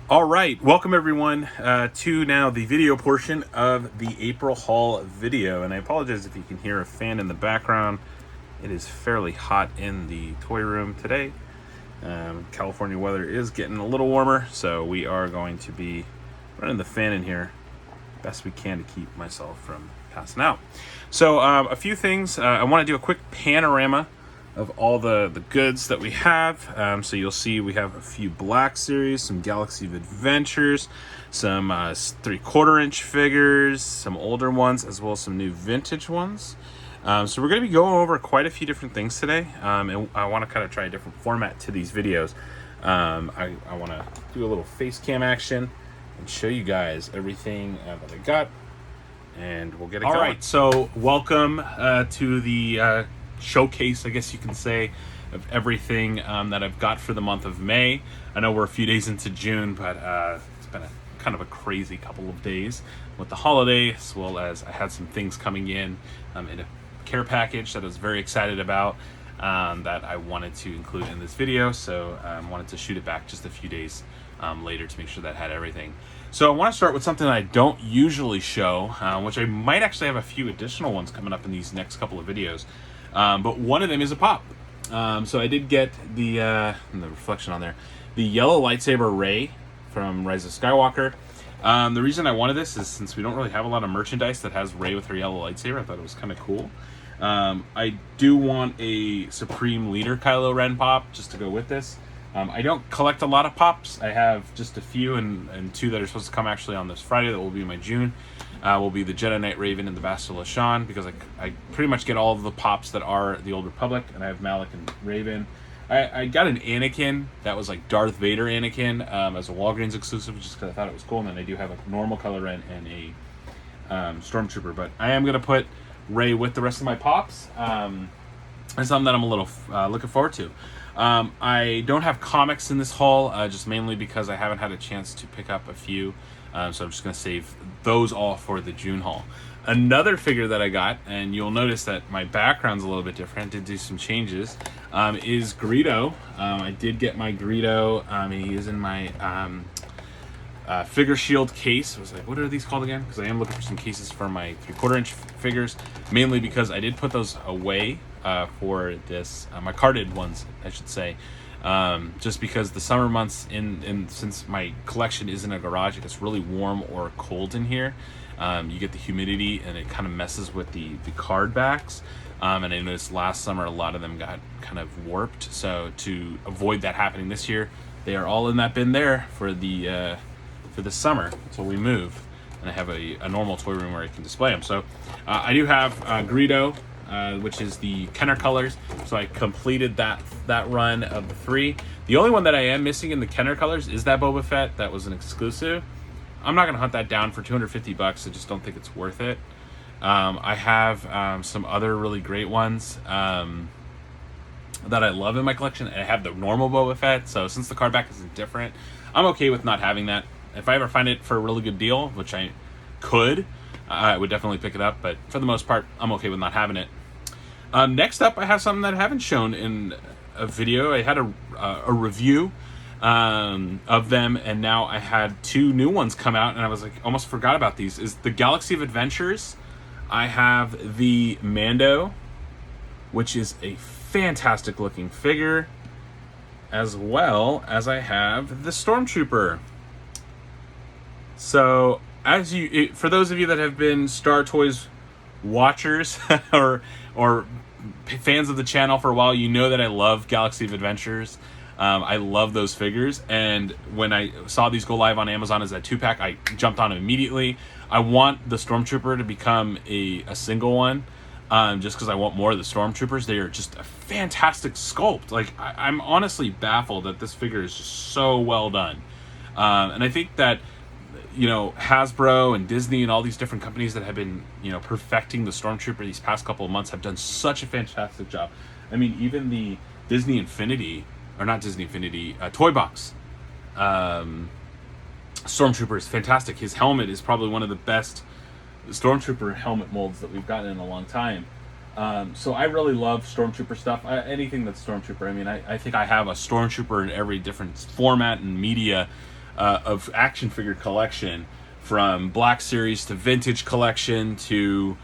All right, welcome everyone to now the video portion of the April haul video. And I apologize if you can hear a fan in the background. It is fairly hot in the toy room today. California weather is getting a little warmer, so we are going to be running the fan in here best we can to keep myself from passing out. So a few things. I want to do a quick panorama of all the goods that we have. So you'll see we have a few Black Series, some Galaxy of Adventures, some 3/4 inch figures, some older ones, as well as some new vintage ones. So we're going to be going over quite a few different things today, and I want to kind of try a different format to these videos. I want to do a little face cam action and show you guys everything that I got, and we'll get it going. All right, so welcome to the showcase, I guess you can say, of everything that I've got for the month of May. I know we're a few days into June, but it's been kind of a crazy couple of days with the holiday, as well as I had some things coming in a care package that I was very excited about, that I wanted to include in this video. So I wanted to shoot it back just a few days later to make sure that I had everything. So I want to start with something I don't usually show, which I might actually have a few additional ones coming up in these next couple of videos. But one of them is a pop. So I did get the reflection on there, the yellow lightsaber Rey from Rise of Skywalker. The reason I wanted this is since we don't really have a lot of merchandise that has Rey with her yellow lightsaber, I thought it was kind of cool. I do want a Supreme Leader Kylo Ren pop just to go with this. I don't collect a lot of pops. I have just a few, and two that are supposed to come actually on this Friday that will be in my June. Will be the Jedi Knight Raven and the Bastila Shan, because I pretty much get all of the pops that are the Old Republic, and I have Malak and Raven. I got an Anakin that was like Darth Vader Anakin as a Walgreens exclusive, just because I thought it was cool, and then I do have a normal Kylo Ren and a Stormtrooper. But I am going to put Rey with the rest of my pops. It's something that I'm a little looking forward to. I don't have comics in this haul, just mainly because I haven't had a chance to pick up a few. So I'm just going to save those all for the June haul. Another figure that I got, and you'll notice that my background's a little bit different, did do some changes, is Greedo. I did get my Greedo. He is in my figure shield case. I was like, what are these called again? Because I am looking for some cases for my 3/4 inch figures, mainly because I did put those away for this, my carded ones, I should say. Just because the summer months since my collection is in a garage, it gets really warm or cold in here. You get the humidity and it kind of messes with the card backs. And I noticed last summer a lot of them got kind of warped. So to avoid that happening this year, they are all in that bin there for the summer until we move. And I have a normal toy room where I can display them. So I do have Greedo, which is the Kenner colors. So I completed that run of the 3. The only one that I am missing in the Kenner colors is that Boba Fett. That was an exclusive. I'm not going to hunt that down for $250. I just don't think it's worth it. I have some other really great ones that I love in my collection. I have the normal Boba Fett. So since the card back isn't different, I'm okay with not having that. If I ever find it for a really good deal, which I could, I would definitely pick it up. But for the most part, I'm okay with not having it. Next up, I have something that I haven't shown in a video. I had a review of them, and now I had 2 new ones come out, and I was like, almost forgot about these. Is the Galaxy of Adventures. I have the Mando, which is a fantastic looking figure, as well as I have the Stormtrooper. So, for those of you that have been Star Toys watchers or fans of the channel for a while, you know that I love Galaxy of Adventures. I love those figures, and when I saw these go live on Amazon as a 2-pack, I jumped on them immediately. I want the Stormtrooper to become a single one, just because I want more of the Stormtroopers. They are just a fantastic sculpt. Like, I'm honestly baffled that this figure is just so well done. And I think that, Hasbro and Disney and all these different companies that have been, perfecting the Stormtrooper these past couple of months have done such a fantastic job. I mean, even the Disney Infinity, or not Disney Infinity, Toy Box Stormtrooper is fantastic. His helmet is probably one of the best Stormtrooper helmet molds that we've gotten in a long time. So I really love Stormtrooper stuff. Anything that's Stormtrooper. I mean, I think I have a Stormtrooper in every different format and media of action figure collection, from Black Series to Vintage Collection to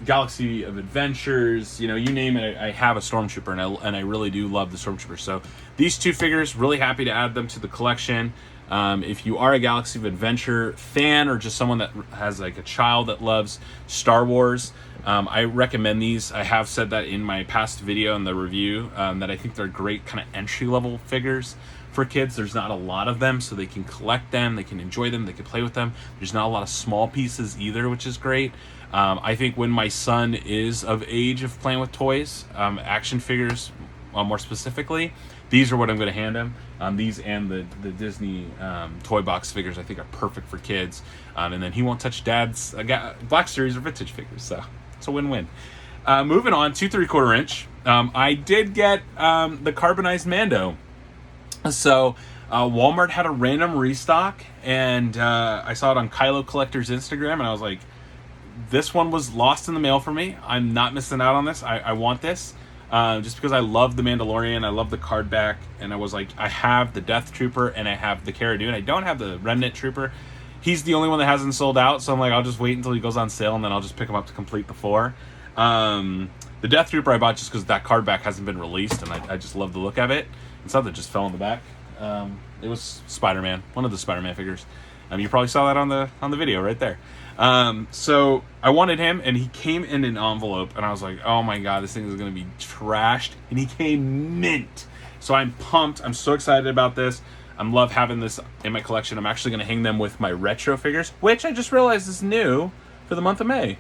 Galaxy of Adventures, you name it. I have a Stormtrooper, and I really do love the Stormtrooper. So these two figures, really happy to add them to the collection. If you are a Galaxy of Adventure fan, or just someone that has like a child that loves Star Wars, I recommend these. I have said that in my past video in the review, that I think they're great kind of entry-level figures for kids. There's not a lot of them, so they can collect them, they can enjoy them, they can play with them. There's not a lot of small pieces either, which is great. I think when my son is of age of playing with toys, action figures more specifically, these are what I'm going to hand him. These and the Disney toy box figures I think are perfect for kids. And then he won't touch Dad's Black Series or Vintage figures, so it's a win-win. Moving on, 2 3/4 inch. I did get the carbonized Mando. So Walmart had a random restock, and I saw it on Kylo Collector's Instagram, and I was like, this one was lost in the mail for me. I'm not missing out on this. I want this. Just because I love the Mandalorian, I love the card back, and I was like, I have the Death Trooper and I have the Cara Dune. I don't have the Remnant Trooper. He's the only one that hasn't sold out, so I'm like, I'll just wait until he goes on sale, and then I'll just pick him up to complete the 4. The Death Trooper I bought just because that card back hasn't been released, and I just love the look of it. And something just fell in the back. It was Spider-Man, one of the Spider-Man figures. You probably saw that on the video right there. So I wanted him, and he came in an envelope, and I was like, oh my god, this thing is going to be trashed, and he came mint. So I'm pumped. I'm so excited about this. I love having this in my collection. I'm actually going to hang them with my retro figures, which I just realized is new for the month of May.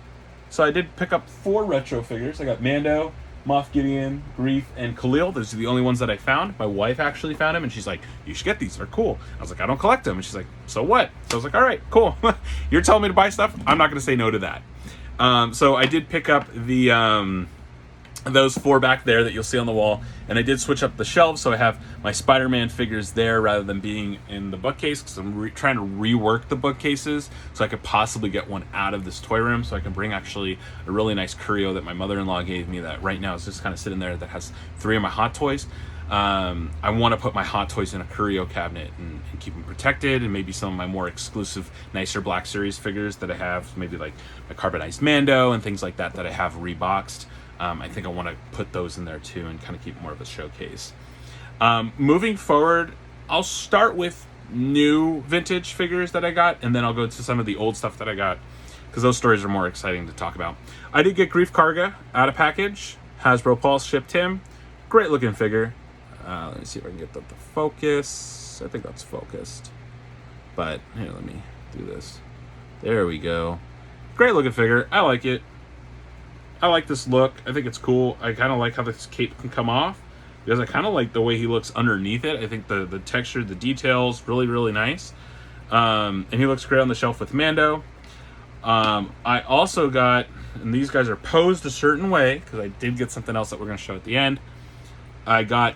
So I did pick up 4 retro figures. I got Mando, Moff Gideon, Greef, and Khalil. Those are the only ones that I found. My wife actually found them, and she's like, you should get these. They're cool. I was like, I don't collect them. And she's like, so what? So I was like, all right, cool. You're telling me to buy stuff? I'm not going to say no to that. So I did pick up the those 4 back there that you'll see on the wall, and I did switch up the shelves, so I have my Spider-Man figures there rather than being in the bookcase, because I'm trying to rework the bookcases so I could possibly get one out of this toy room, so I can bring actually a really nice curio that my mother-in-law gave me that right now is just kind of sitting there, that has 3 of my Hot Toys. I want to put my Hot Toys in a curio cabinet and keep them protected, and maybe some of my more exclusive, nicer Black Series figures that I have, maybe like my carbonized Mando and things like that I have reboxed. I think I want to put those in there too and kind of keep more of a showcase. Moving forward, I'll start with new vintage figures that I got, and then I'll go to some of the old stuff that I got, because those stories are more exciting to talk about. I did get Greef Karga out of package. Hasbro Pulse shipped him. Great looking figure. Let me see if I can get that to focus. I think that's focused. But here, let me do this. There we go. Great looking figure. I like it. I like this look. I think it's cool. I kind of like how this cape can come off, because I kind of like the way he looks underneath it. I think the texture, the details, really, really nice. And he looks great on the shelf with Mando. I also got, and these guys are posed a certain way, because I did get something else that we're going to show at the end. I got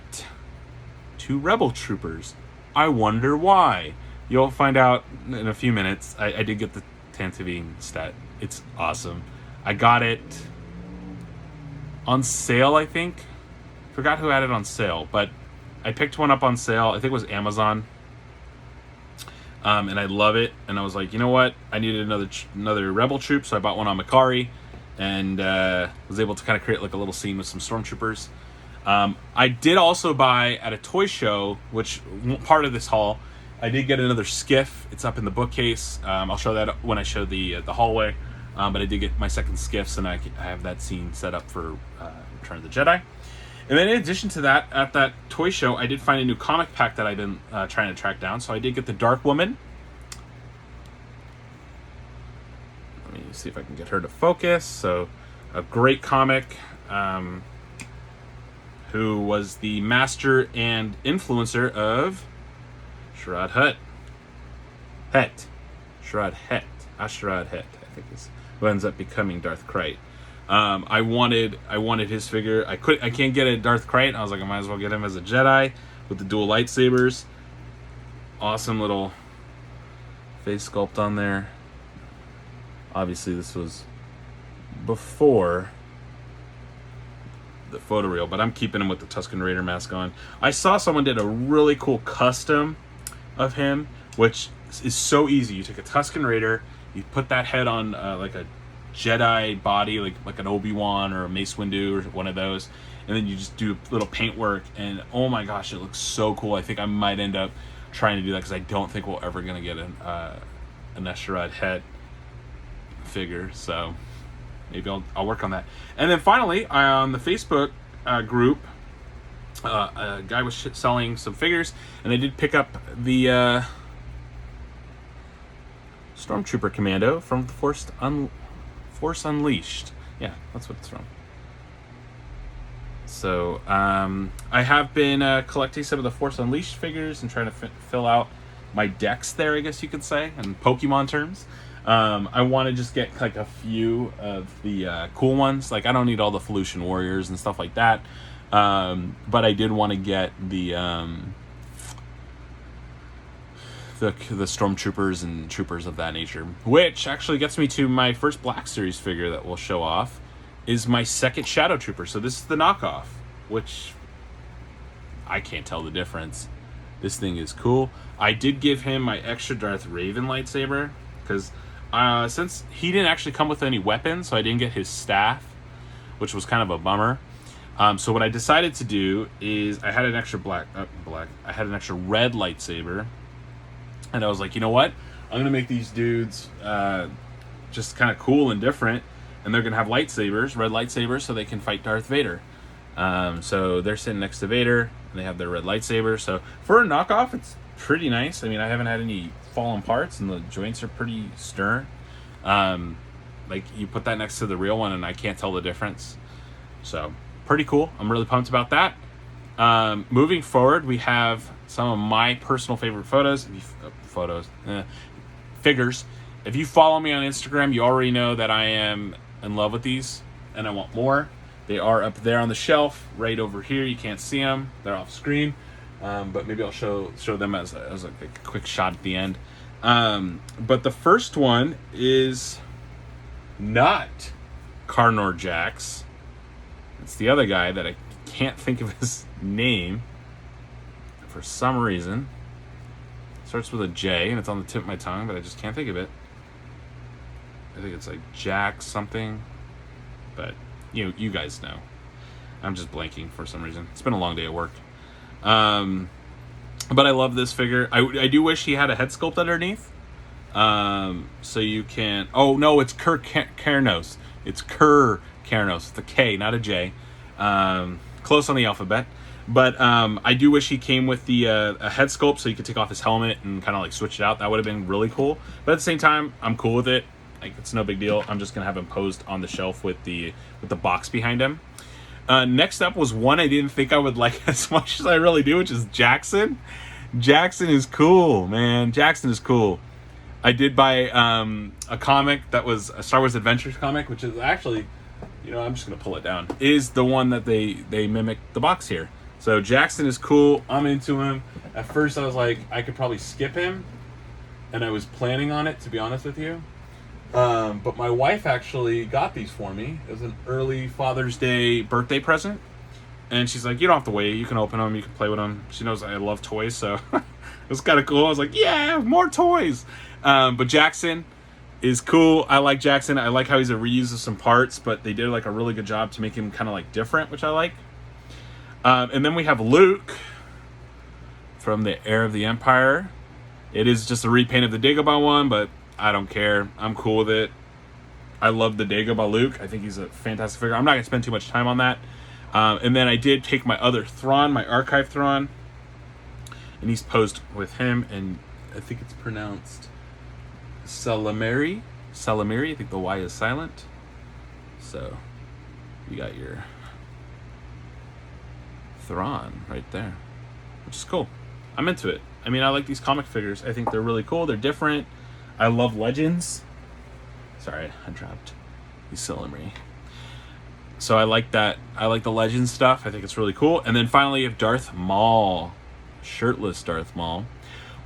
2 Rebel Troopers. I wonder why. You'll find out in a few minutes. I did get the Tatooine stat. It's awesome. I got it on sale, I think. Forgot who had it on sale, but I picked one up on sale. I think it was Amazon. And I love it. And I was like, you know what? I needed another Rebel troop, so I bought one on Makari, and was able to kind of create like a little scene with some Stormtroopers. I did also buy at a toy show, which part of this haul, I did get another skiff. It's up in the bookcase. I'll show that when I show the hallway. But I did get my second skiffs, and I have that scene set up for Return of the Jedi. And then in addition to that, at that toy show, I did find a new comic pack that I've been trying to track down. So I did get the Dark Woman. Let me see if I can get her to focus. So a great comic, who was the master and influencer of Ashrad Hut. Ashrad Het, I think is who ends up becoming Darth Krayt. I wanted his figure. I can't get a Darth Krayt. I was like, I might as well get him as a Jedi with the dual lightsabers. Awesome little face sculpt on there. Obviously, this was before the photo reel, but I'm keeping him with the Tusken Raider mask on. I saw someone did a really cool custom of him, which is so easy. You take a Tusken Raider, you put that head on like a Jedi body, like an Obi-Wan or a Mace Windu or one of those, and then you just do a little paint work, and oh my gosh, it looks so cool. I think I might end up trying to do that because I don't think we're ever going to get an Escherad head figure, so maybe I'll work on that. And then finally, on the Facebook group, a guy was selling some figures, and I did pick up the Stormtrooper Commando from the Force Unleashed. Yeah, that's what it's from. So I have been collecting some of the Force Unleashed figures and trying to fill out my decks there, I guess you could say, in Pokemon terms. I want to just get like a few of the cool ones. Like, I don't need all the Felucian Warriors and stuff like that. But I did want to get the Stormtroopers and troopers of that nature, which actually gets me to my first Black Series figure that we'll show off, is my second Shadow Trooper. So this is the knockoff, which I can't tell the difference. This thing is cool. I did give him my extra Darth Raven lightsaber, because since he didn't actually come with any weapons, so I didn't get his staff, which was kind of a bummer. So what I decided to do is I had an extra I had an extra red lightsaber. And I was like, you know what? I'm going to make these dudes just kind of cool and different. And they're going to have lightsabers, red lightsabers, so they can fight Darth Vader. So they're sitting next to Vader, and they have their red lightsaber. So for a knockoff, it's pretty nice. I mean, I haven't had any fallen parts, and the joints are pretty stern. Like, you put that next to the real one, and I can't tell the difference. So pretty cool. I'm really pumped about that. Moving forward, we have some of my personal favorite figures. If you follow me on Instagram, you already know that I am in love with these, and I want more. They are up there on the shelf, right over here. You can't see them; they're off screen. But maybe I'll show them as a quick shot at the end. But the first one is not Carnor Jax. It's the other guy that I can't think of his name for some reason. It starts with a J, and it's on the tip of my tongue, but I just can't think of it. I think it's like Jack something, but you guys know. I'm just blanking for some reason. It's been a long day at work. But I love this figure. I do wish he had a head sculpt underneath. So you can... Oh, no, it's Kerr Karnos. It's Kerr Karnos. It's a K, not a J. Close on the alphabet. But I do wish he came with the a head sculpt so you could take off his helmet and kind of like switch it out. That would have been really cool. But at the same time, I'm cool with it. Like, it's no big deal. I'm just going to have him posed on the shelf with the box behind him. Next up was one I didn't think I would like as much as I really do, which is Jackson. Jackson is cool, man. Jackson is cool. I did buy a comic that was a Star Wars Adventures comic, which is actually, I'm just going to pull it down, is the one that they mimic the box here. So Jackson is cool. I'm into him. At first I was like, I could probably skip him, and I was planning on it, to be honest with you. But my wife actually got these for me. It was an early Father's Day birthday present. And she's like, you don't have to wait. You can open them. You can play with them. She knows I love toys, so it was kind of cool. I was like, yeah, more toys. But Jackson is cool. I like Jackson. I like how he's a reuse of some parts, but they did like a really good job to make him kind of like different, which I like. And then we have Luke from the Heir of the Empire. It is just a repaint of the Dagobah one, but I don't care. I'm cool with it. I love the Dagobah Luke. I think he's a fantastic figure. I'm not going to spend too much time on that. And then I did take my other Thrawn, my archive Thrawn, and he's posed with him, and I think it's pronounced Salamiri. Salamiri, I think the Y is silent. So, you got your Thrawn right there, which is cool. I'm into it. I mean, I like these comic figures. I think they're really cool. They're different. I love Legends. Sorry, I dropped the Salamiri. So I like that. I like the Legends stuff. I think it's really cool. And then finally you have Darth Maul. Shirtless Darth Maul.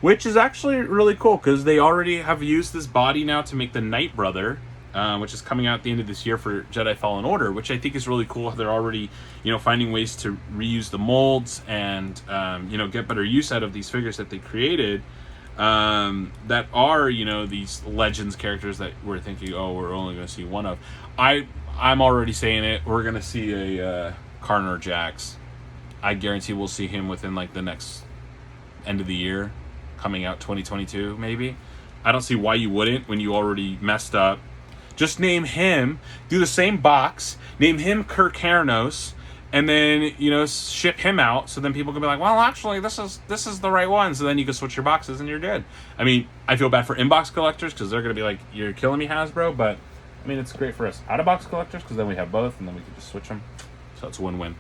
Which is actually really cool because they already have used this body now to make the Night Brother which is coming out at the end of this year for Jedi Fallen Order, which I think is really cool. They're already, finding ways to reuse the molds and, get better use out of these figures that they created, that are, these Legends characters that we're thinking, oh, we're only going to see one of. I'm already saying it. We're going to see a Karnar Jax. I guarantee we'll see him within, like, the next end of the year, coming out 2022, maybe. I don't see why you wouldn't when you already messed up. Just name him, do the same box, name him Kirk Heranos, and then, ship him out, so then people can be like, well, actually, this is the right one. So then you can switch your boxes and you're good. I mean, I feel bad for inbox collectors because they're going to be like, you're killing me, Hasbro, but, I mean, it's great for us out-of-box collectors because then we have both, and then we can just switch them. So it's a win-win.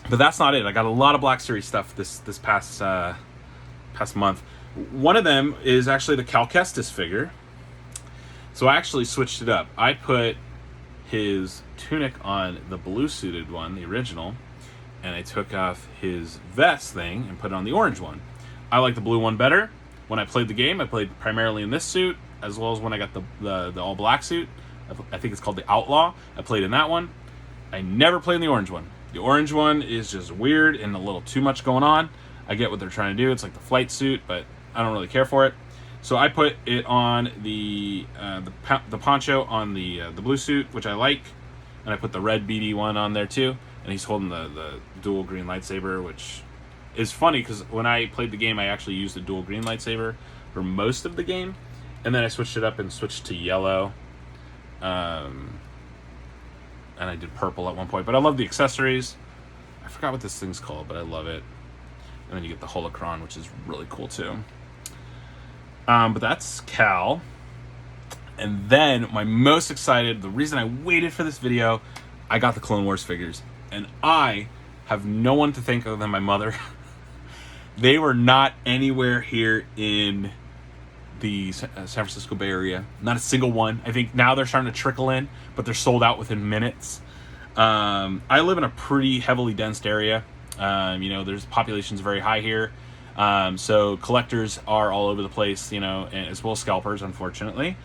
But that's not it. I got a lot of Black Series stuff this past month. One of them is actually the Cal Kestis figure. So I actually switched it up. I put his tunic on the blue-suited one, the original, and I took off his vest thing and put it on the orange one. I like the blue one better. When I played the game, I played primarily in this suit, as well as when I got the all-black suit. I think it's called the Outlaw. I played in that one. I never played in the orange one. The orange one is just weird and a little too much going on. I get what they're trying to do. It's like the flight suit, but I don't really care for it. So I put it on the poncho on the blue suit, which I like, and I put the red BD one on there too. And he's holding the dual green lightsaber, which is funny because when I played the game, I actually used the dual green lightsaber for most of the game, and then I switched it up and switched to yellow, and I did purple at one point. But I love the accessories. I forgot what this thing's called, but I love it. And then you get the holocron, which is really cool too. But that's Cal. And then my most excited, the reason I waited for this video, I got the Clone Wars figures. And I have no one to thank other than my mother. They were not anywhere here in the San Francisco Bay Area. Not a single one. I think now they're starting to trickle in, but they're sold out within minutes. I live in a pretty heavily dense area. There's population's very high here. So collectors are all over the place, and as well as scalpers, unfortunately.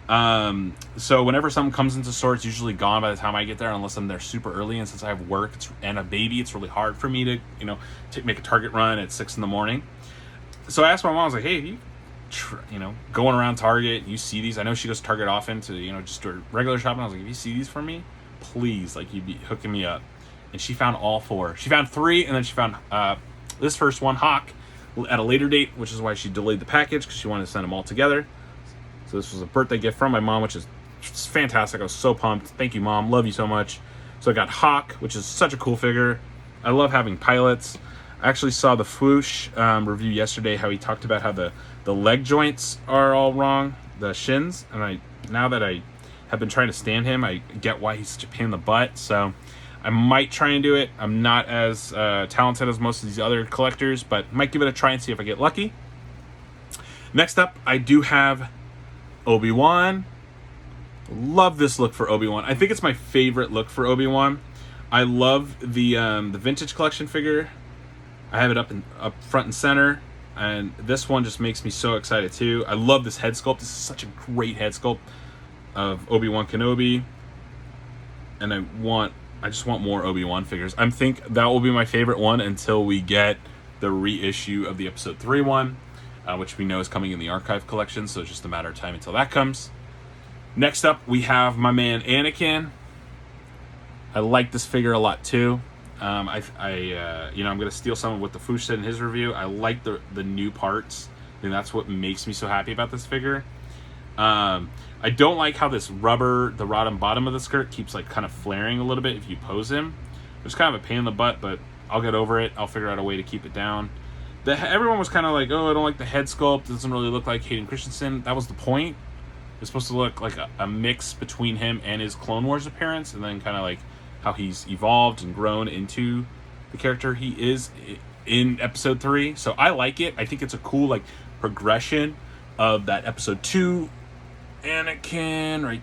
So whenever something comes into store, it's usually gone by the time I get there, unless I'm there super early. And since I have work and a baby, it's really hard for me to, make a Target run at 6 a.m. So I asked my mom, I was like, hey, you going around Target, you see these? I know she goes to Target often to, just do regular shopping. I was like, if you see these for me, please, you'd be hooking me up. And she found all 4. She found 3, and then she found this first one, Hawk, at a later date, which is why she delayed the package, because she wanted to send them all together. So this was a birthday gift from my mom, which is just fantastic. I was so pumped. Thank you, Mom. Love you so much. So I got Hawk, which is such a cool figure. I love having pilots. I actually saw the Fwoosh review yesterday, how he talked about how the leg joints are all wrong, the shins. And now that I have been trying to stand him, I get why he's such a pain in the butt. So I might try and do it. I'm not as talented as most of these other collectors, but might give it a try and see if I get lucky. Next up, I do have Obi-Wan. Love this look for Obi-Wan. I think it's my favorite look for Obi-Wan. I love the vintage collection figure. I have it up front and center, and this one just makes me so excited too. I love this head sculpt. This is such a great head sculpt of Obi-Wan Kenobi, and I just want more Obi-Wan figures. I think that will be my favorite one until we get the reissue of the Episode 3 one, which we know is coming in the archive collection, so it's just a matter of time until that comes. Next up, we have my man Anakin. I like this figure a lot too. I'm going to steal some of what the Fwoosh said in his review. I like the new parts. I think that's what makes me so happy about this figure. I don't like how the bottom of the skirt keeps kind of flaring a little bit if you pose him. It's kind of a pain in the butt, but I'll get over it. I'll figure out a way to keep it down. Everyone was kind of like, oh, I don't like the head sculpt. It doesn't really look like Hayden Christensen. That was the point. It's supposed to look like a mix between him and his Clone Wars appearance, and then kind of how he's evolved and grown into the character he is in Episode 3. So I like it. I think it's a cool progression of that Episode 2 Anakin right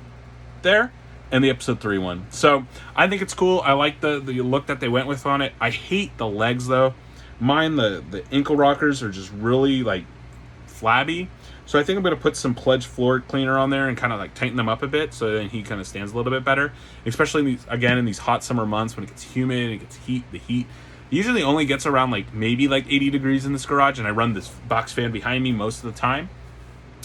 there and the Episode 3 one. So I think it's cool. I like the look that they went with on it. I hate the legs though. Mine, the ankle rockers are just really flabby. So I think I'm going to put some Pledge floor cleaner on there and kind of like tighten them up a bit so then he kind of stands a little bit better. Especially in these, again, in these hot summer months when it gets humid and it gets the heat usually only gets around like maybe like 80 degrees in this garage, and I run this box fan behind me most of the time.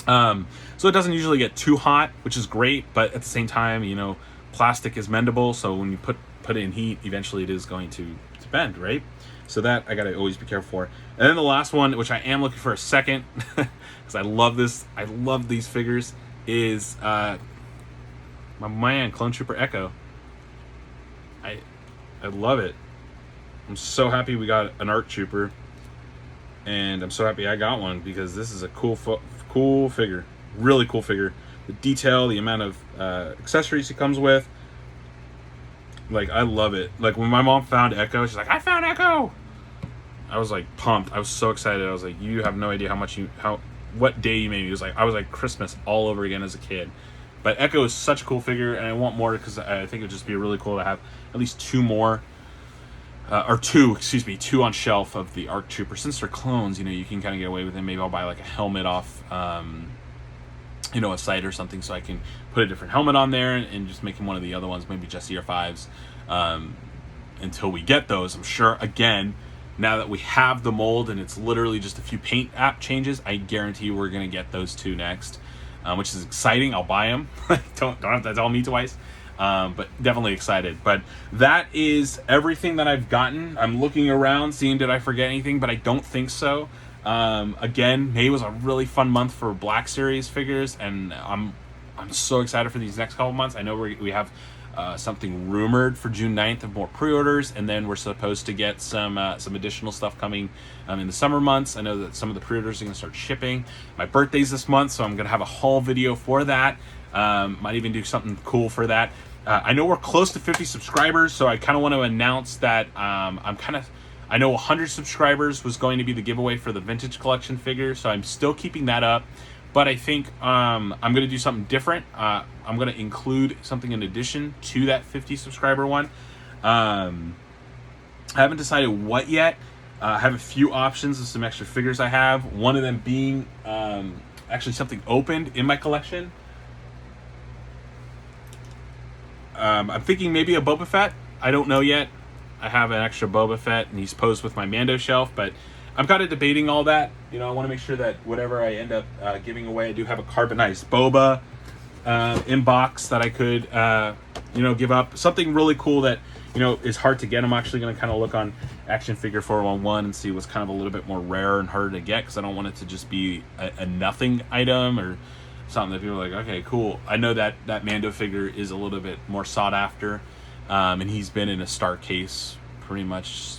So it doesn't usually get too hot, which is great, but at the same time, you know, plastic is mendable, so when you put it in heat, eventually it is going to bend, right? So that I gotta always be careful for. And then the last one, which I am looking for a second, because I love this, I love these figures, is my man, Clone Trooper Echo. I love it. I'm so happy we got an ARC Trooper, and I'm so happy I got one, because this is a cool figure, really cool figure. The detail, the amount of accessories he comes with, like, I love it. Like, when my mom found Echo, she's like, I found Echo! I was like pumped. I was so excited. I was like, you have no idea what day you made me. It was like, I was like Christmas all over again as a kid. But Echo is such a cool figure, and I want more because I think it would just be really cool to have at least two more. Two on shelf of the ARC Trooper. Since they're clones, you know, you can kind of get away with it. Maybe I'll buy like a helmet off, you know, a sight or something, so I can put a different helmet on there and just make him one of the other ones, maybe just ER5s, until we get those. I'm sure, again, now that we have the mold and it's literally just a few paint app changes, I guarantee we're going to get those two next, which is exciting. I'll buy them. don't have to tell me twice. But definitely excited. But that is everything that I've gotten. I'm looking around, seeing did I forget anything, but I don't think so. Again, May was a really fun month for Black Series figures, and I'm so excited for these next couple months. I know we have something rumored for June 9th of more pre-orders, and then we're supposed to get some additional stuff coming in the summer months. I know that some of the pre-orders are going to start shipping. My birthday's this month, so I'm going to have a haul video for that. Might even do something cool for that. I know we're close to 50 subscribers, so I kind of want to announce that I know 100 subscribers was going to be the giveaway for the vintage collection figure, so I'm still keeping that up. But I think I'm going to do something different. I'm going to include something in addition to that 50 subscriber one. I haven't decided what yet. I have a few options of some extra figures I have. One of them being actually something opened in my collection. I'm thinking maybe a Boba Fett. I don't know yet. I have an extra Boba Fett, and he's posed with my Mando shelf, but I'm kind of debating all that. You know, I want to make sure that whatever I end up giving away, I do have a carbonized Boba in box that I could, you know, give up. Something really cool that, you know, is hard to get. I'm actually going to kind of look on Action Figure 411 and see what's kind of a little bit more rare and harder to get, because I don't want it to just be a nothing item or something that people are like, okay, cool. I know that Mando figure is a little bit more sought after, and he's been in a star case pretty much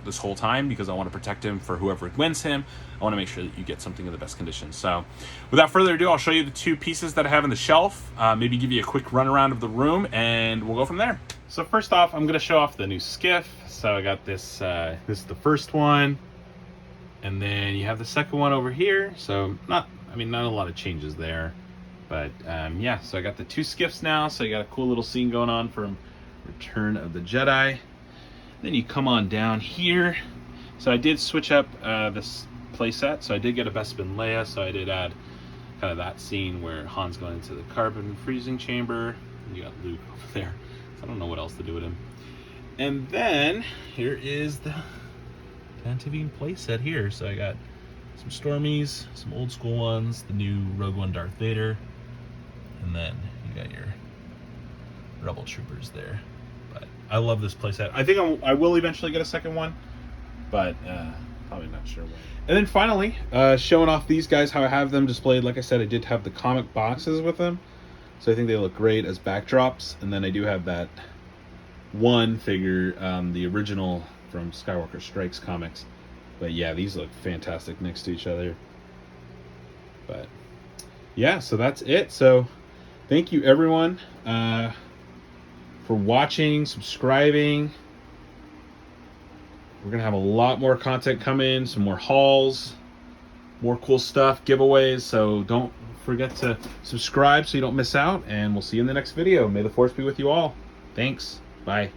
this whole time because I want to protect him for whoever wins him. I want to make sure that you get something in the best condition. So without further ado, I'll show you the two pieces that I have on the shelf, maybe give you a quick run around of the room, and we'll go from there. So first off, I'm going to show off the new skiff. So I got this, this is the first one, and then you have the second one over here. So not a lot of changes there, but yeah, so I got the two skiffs now, so you got a cool little scene going on from Return of the Jedi. Then you come on down here. So I did switch up this playset, so I did get a Bespin Leia, so I did add kind of that scene where Han's going into the carbon freezing chamber, and you got Luke over there, so I don't know what else to do with him. And then here is the Tatooine playset here. So I got some Stormies, some old school ones, the new Rogue One Darth Vader, and then you got your Rebel Troopers there. But I love this playset. I think I will eventually get a second one, but probably not sure when. And then finally, showing off these guys, how I have them displayed. Like I said, I did have the comic boxes with them, so I think they look great as backdrops. And then I do have that one figure, the original from Skywalker Strikes comics. But yeah, these look fantastic next to each other. But yeah, so that's it. So thank you everyone for watching, subscribing. We're gonna have a lot more content coming, some more hauls, more cool stuff, giveaways. So don't forget to subscribe so you don't miss out, and we'll see you in the next video. May the Force be with you all. Thanks. Bye.